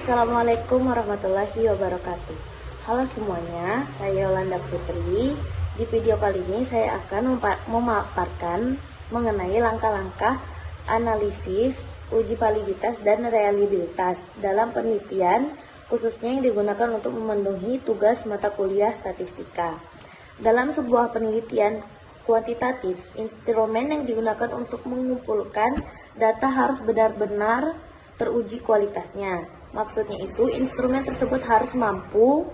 Assalamualaikum warahmatullahi wabarakatuh. Halo semuanya, saya Yolanda Putri. Di video kali ini saya akan memaparkan mengenai langkah-langkah analisis, uji validitas, dan reliabilitas dalam penelitian, khususnya yang digunakan untuk memenuhi tugas mata kuliah statistika. Dalam sebuah penelitian kuantitatif, instrumen yang digunakan untuk mengumpulkan data harus benar-benar teruji kualitasnya. Maksudnya itu, instrumen tersebut harus mampu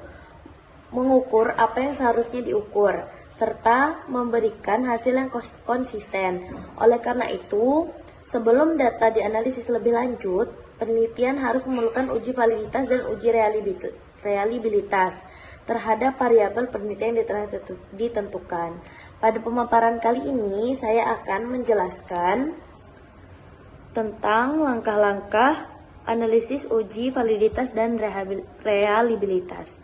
mengukur apa yang seharusnya diukur, serta memberikan hasil yang konsisten. Oleh karena itu, sebelum data dianalisis lebih lanjut, penelitian harus memerlukan uji validitas dan uji reliabilitas terhadap variabel penelitian yang telah ditentukan. Pada pemaparan kali ini, saya akan menjelaskan tentang langkah-langkah analisis, uji validitas, dan reliabilitas.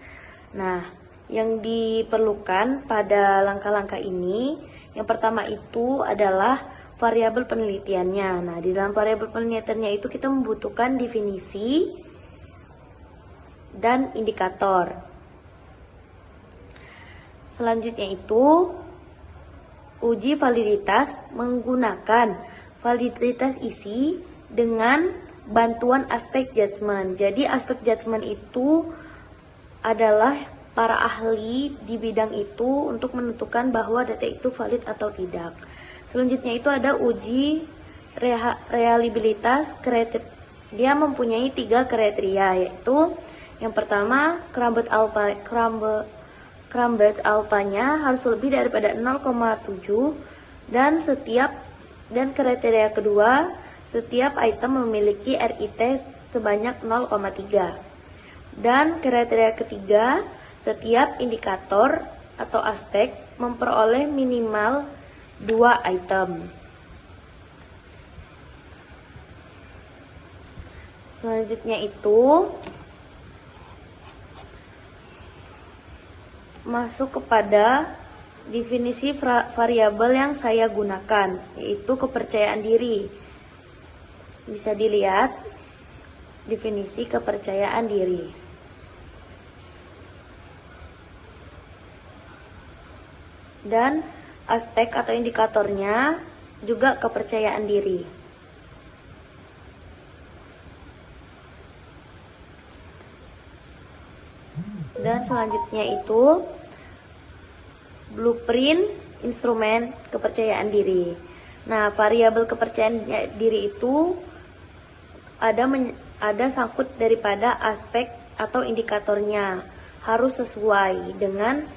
Nah, yang diperlukan pada langkah-langkah ini, yang pertama itu adalah variabel penelitiannya. Nah, di dalam variabel penelitiannya itu kita membutuhkan definisi dan indikator. Selanjutnya itu uji validitas menggunakan validitas isi dengan bantuan aspek judgment. Jadi aspek judgment itu adalah para ahli di bidang itu untuk menentukan bahwa data itu valid atau tidak. Selanjutnya itu ada uji reliabilitas. Dia mempunyai 3 kriteria, yaitu yang pertama, Crumbet alpanya harus lebih daripada 0,7 dan kriteria kedua, setiap item memiliki RIT sebanyak 0,3. Dan kriteria ketiga, setiap indikator atau aspek memperoleh minimal 2 item. Selanjutnya itu masuk kepada definisi variabel yang saya gunakan, yaitu kepercayaan diri. Bisa dilihat definisi kepercayaan diri. Dan aspek atau indikatornya juga kepercayaan diri. Dan selanjutnya itu blueprint instrumen kepercayaan diri. Nah, variabel kepercayaan diri itu ada sangkut daripada aspek atau indikatornya, harus sesuai dengan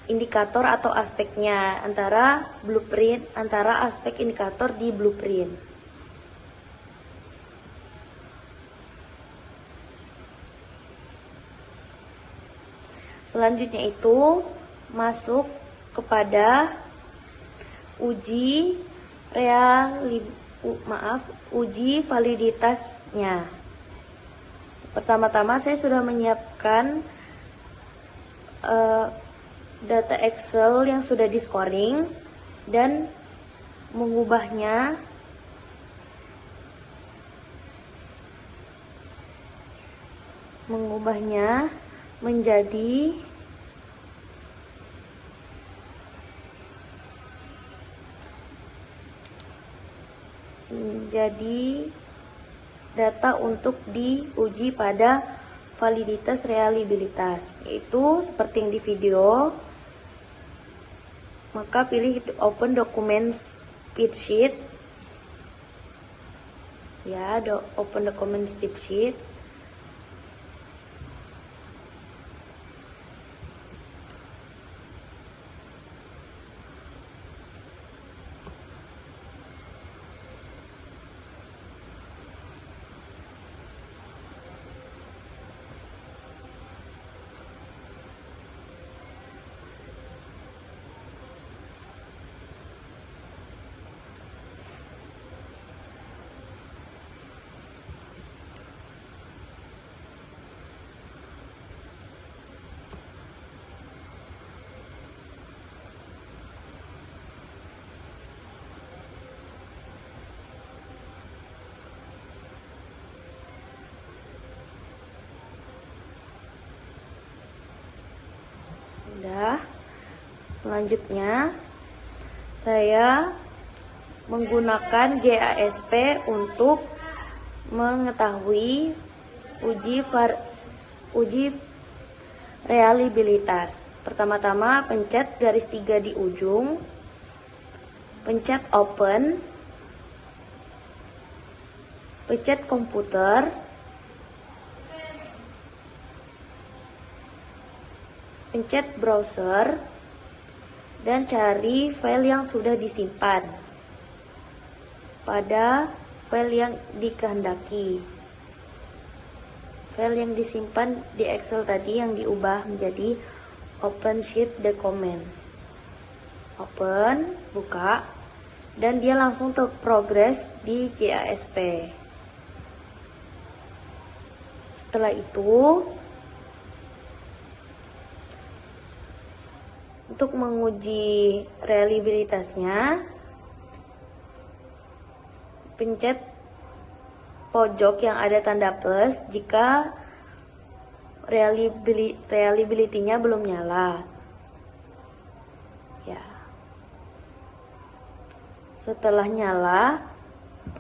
indikator atau aspeknya antara aspek indikator di blueprint. Selanjutnya itu masuk kepada uji validitasnya. Pertama-tama saya sudah menyiapkan data Excel yang sudah di scoring dan mengubahnya menjadi data untuk diuji pada validitas reliabilitas, yaitu seperti yang di video. Maka pilih open documents spreadsheet ya, open documents spreadsheet. Udah. Selanjutnya saya menggunakan JASP untuk mengetahui uji reliabilitas. Pertama-tama pencet garis 3 di ujung, pencet open, pencet komputer, pencet browser, dan cari file yang sudah disimpan pada file yang dikehendaki. File yang disimpan di Excel tadi yang diubah menjadi open sheet document. Open, buka, dan dia langsung terprogres di JASP. Setelah itu, untuk menguji reliabilitasnya, pencet pojok yang ada tanda plus jika reliability-nya belum nyala. Ya. Setelah nyala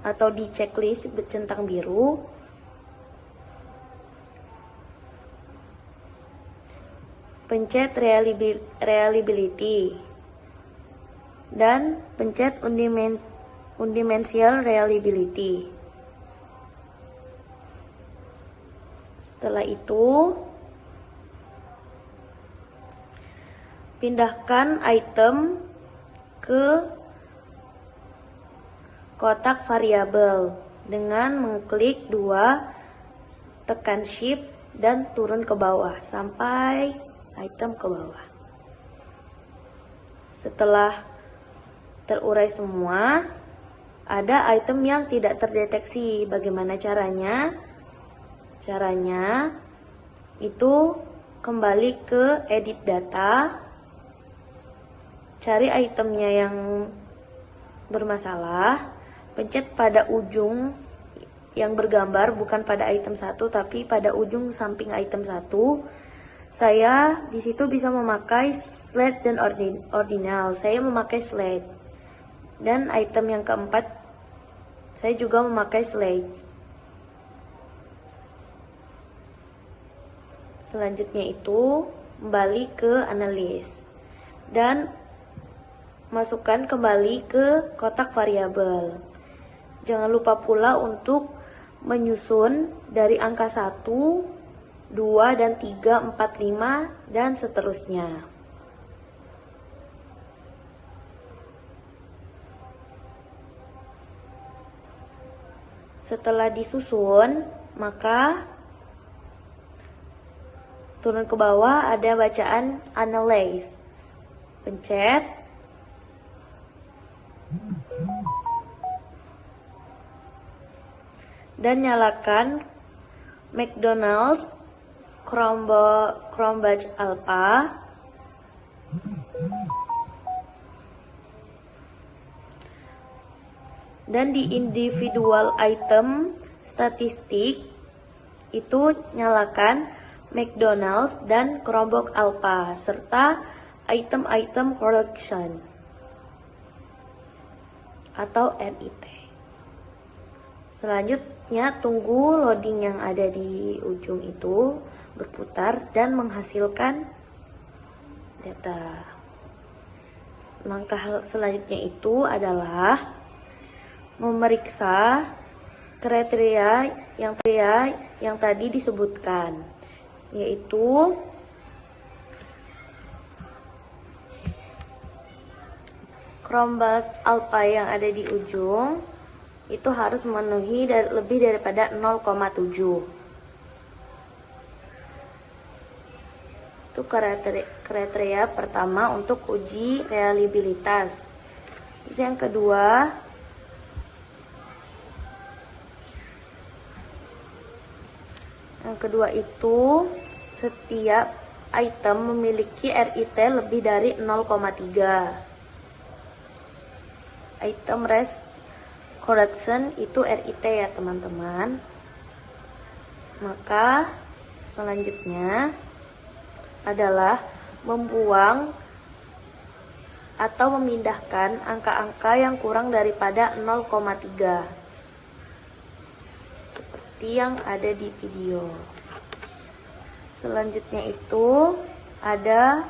atau di checklist bercentang biru, pencet reliability dan pencet undimensional reliability. Setelah itu, pindahkan item ke kotak variabel dengan mengklik 2, tekan shift dan turun ke bawah sampai item ke bawah. Setelah terurai semua, ada item yang tidak terdeteksi. Bagaimana caranya? Caranya itu kembali ke edit data, cari itemnya yang bermasalah, pencet pada ujung yang bergambar, bukan pada item 1 tapi pada ujung samping item 1. Saya di situ bisa memakai slide dan ordinal. Saya memakai slide. Dan item yang keempat, saya juga memakai slide. Selanjutnya itu kembali ke analis dan masukkan kembali ke kotak variabel. Jangan lupa pula untuk menyusun dari angka 1, 2 dan 3, 4, 5 dan seterusnya. Setelah disusun, maka turun ke bawah ada bacaan analyze. Pencet. Dan nyalakan McDonald's Chromebase Alpha. Dan di individual item statistik itu nyalakan McDonald's dan Chromebook Alpha serta item-item collection atau RIT. Selanjutnya tunggu loading yang ada di ujung itu berputar dan menghasilkan data. Langkah selanjutnya itu adalah memeriksa kriteria yang tadi disebutkan, yaitu Chromebase Alpha yang ada di ujung itu harus memenuhi lebih daripada 0,7. Itu kriteria pertama untuk uji reliabilitas. Terus yang kedua, itu setiap item memiliki RIT lebih dari 0,3. Item rest correction itu RIT ya teman-teman. Maka selanjutnya adalah membuang atau memindahkan angka-angka yang kurang daripada 0,3 seperti yang ada di video. Selanjutnya itu ada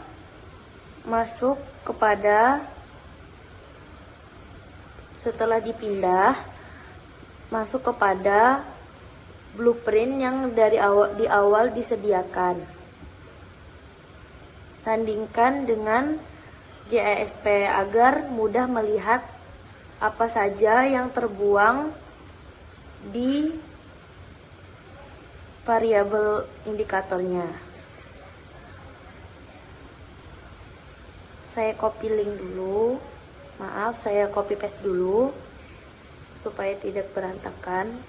masuk kepada, setelah dipindah, masuk kepada blueprint yang di awal disediakan. Sandingkan dengan JESP agar mudah melihat apa saja yang terbuang di variabel indikatornya. Saya copy link dulu. Maaf, saya copy paste dulu supaya tidak berantakan.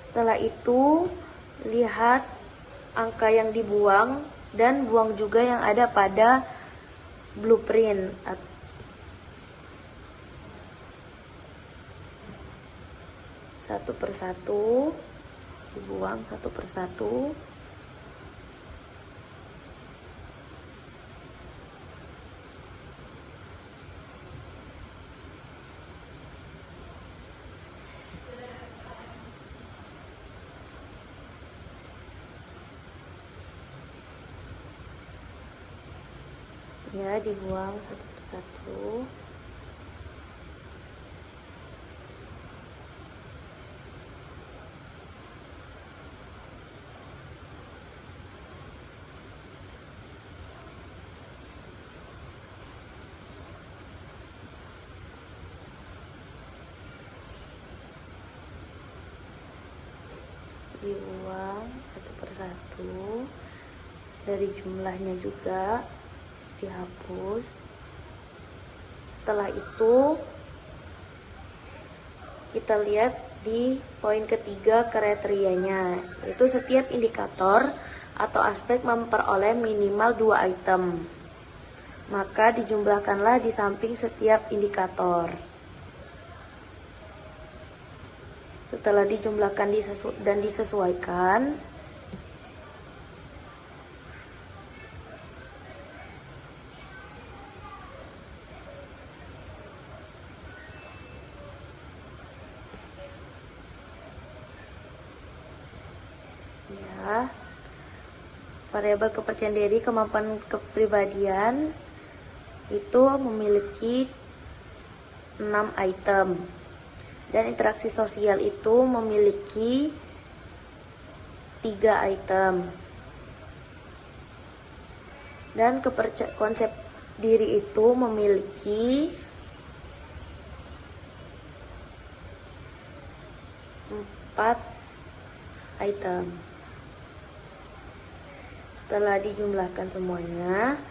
Setelah itu, lihat angka yang dibuang dan buang juga yang ada pada blueprint. Satu persatu dibuang, satu persatu. Ya, dibuang satu persatu. Dibuang satu persatu. Dari jumlahnya juga dihapus. Setelah itu kita lihat di poin ketiga kriterianya, yaitu setiap indikator atau aspek memperoleh minimal 2 item, maka dijumlahkanlah di samping setiap indikator. Setelah dijumlahkan dan disesuaikan, ya, variabel kepercayaan diri, kemampuan kepribadian itu memiliki 6 item, dan interaksi sosial itu memiliki 3 item, dan konsep diri itu memiliki 4 item. Setelah dijumlahkan semuanya,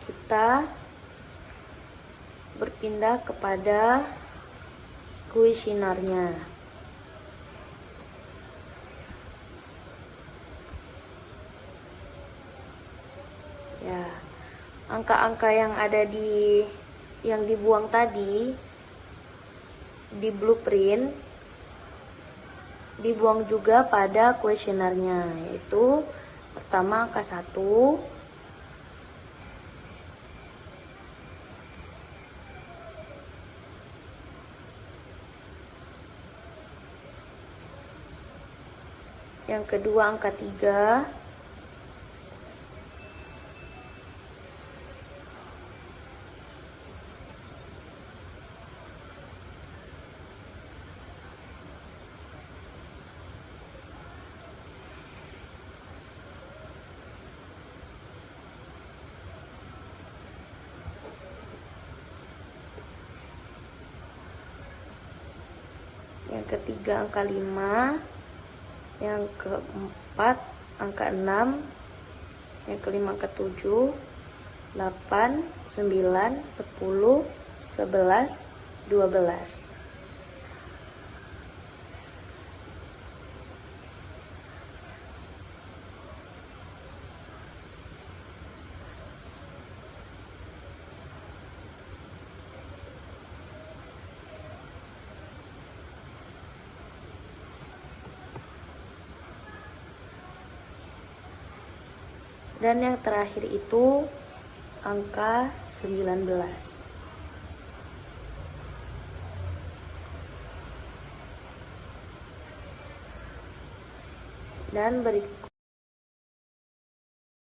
kita berpindah kepada kuesionernya. Ya, angka-angka yang ada yang dibuang tadi di blueprint dibuang juga pada kuesionernya, yaitu pertama angka 1, yang kedua angka 3, yang ketiga angka 5, yang keempat angka 6, yang kelima angka 7, 8, 9, 10, 11, 12. Dan yang terakhir itu angka 19. Dan